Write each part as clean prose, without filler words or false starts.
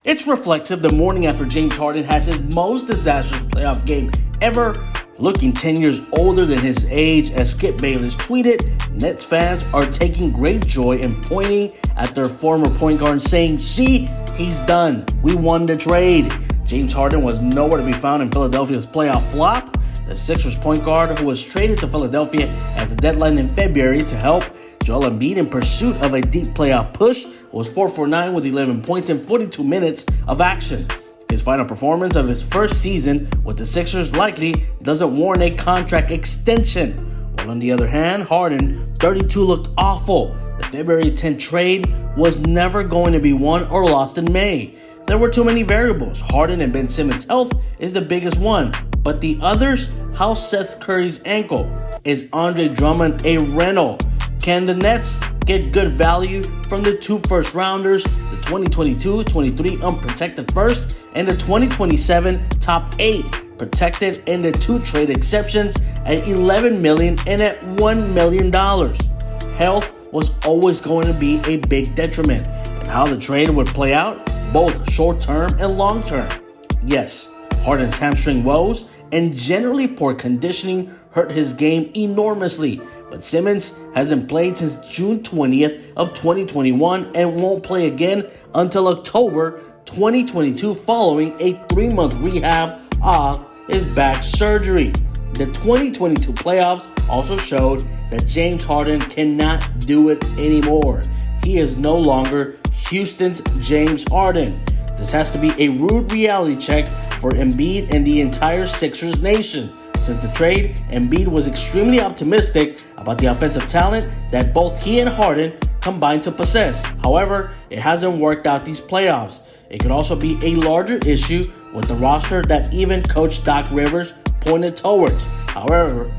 It's reflexive the morning after James Harden has his most disastrous playoff game ever, looking 10 years older than his age. As Skip Bayless tweeted, Nets fans are taking great joy in pointing at their former point guard saying, "See, he's done. We won the trade." James Harden was nowhere to be found in Philadelphia's playoff flop. The Sixers point guard, who was traded to Philadelphia at the deadline in February to help Joel Embiid in pursuit of a deep playoff push, was 4 for 9 with 11 points in 42 minutes of action. His final performance of his first season with the Sixers likely doesn't warrant a contract extension. While on the other hand, Harden, 32, looked awful. The February 10 trade was never going to be won or lost in May. There were too many variables. Harden and Ben Simmons' health is the biggest one, but the others, how's Seth Curry's ankle? Is Andre Drummond a rental? Can the Nets get good value from the 2 first-rounders, the 2022-23 unprotected first, and the 2027 top 8 protected, and the 2 trade exceptions at $11 million and at $1 million? Health was always going to be a big detriment, and how the trade would play out, both short-term and long-term. Yes, Harden's hamstring woes and generally poor conditioning hurt his game enormously, but Simmons hasn't played since June 20th of 2021 and won't play again until October 2022 following a 3-month rehab off his back surgery. The 2022 playoffs also showed that James Harden cannot do it anymore. He is no longer Houston's James Harden. This has to be a rude reality check for Embiid and the entire Sixers nation. Since the trade, Embiid was extremely optimistic about the offensive talent that both he and Harden combined to possess. However, it hasn't worked out these playoffs. It could also be a larger issue with the roster that even Coach Doc Rivers pointed towards. However,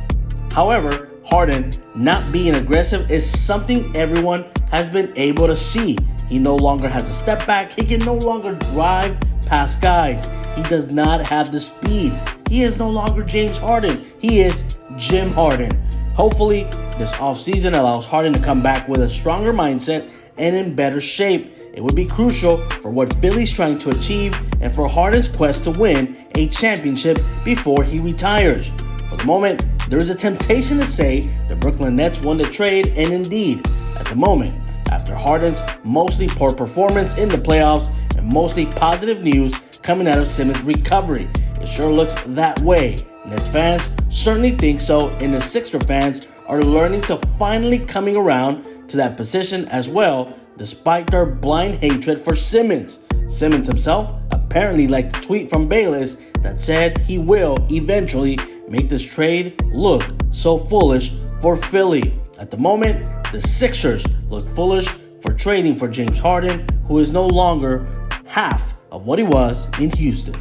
Harden not being aggressive is something everyone has been able to see. He no longer has a step back. He can no longer drive past guys. He does not have the speed. He is no longer James Harden. He is Jim Harden. Hopefully, this offseason allows Harden to come back with a stronger mindset and in better shape. It would be crucial for what Philly's trying to achieve and for Harden's quest to win a championship before he retires. For the moment, there is a temptation to say the Brooklyn Nets won the trade, and indeed, at the moment, after Harden's mostly poor performance in the playoffs and mostly positive news coming out of Simmons' recovery, it sure looks that way. Nets fans certainly think so, and the Sixer fans are learning to finally coming around to that position as well, despite their blind hatred for Simmons. Simmons himself apparently liked the tweet from Bayless that said he will eventually make this trade look so foolish for Philly. At the moment, the Sixers look foolish for trading for James Harden, who is no longer half of what he was in Houston.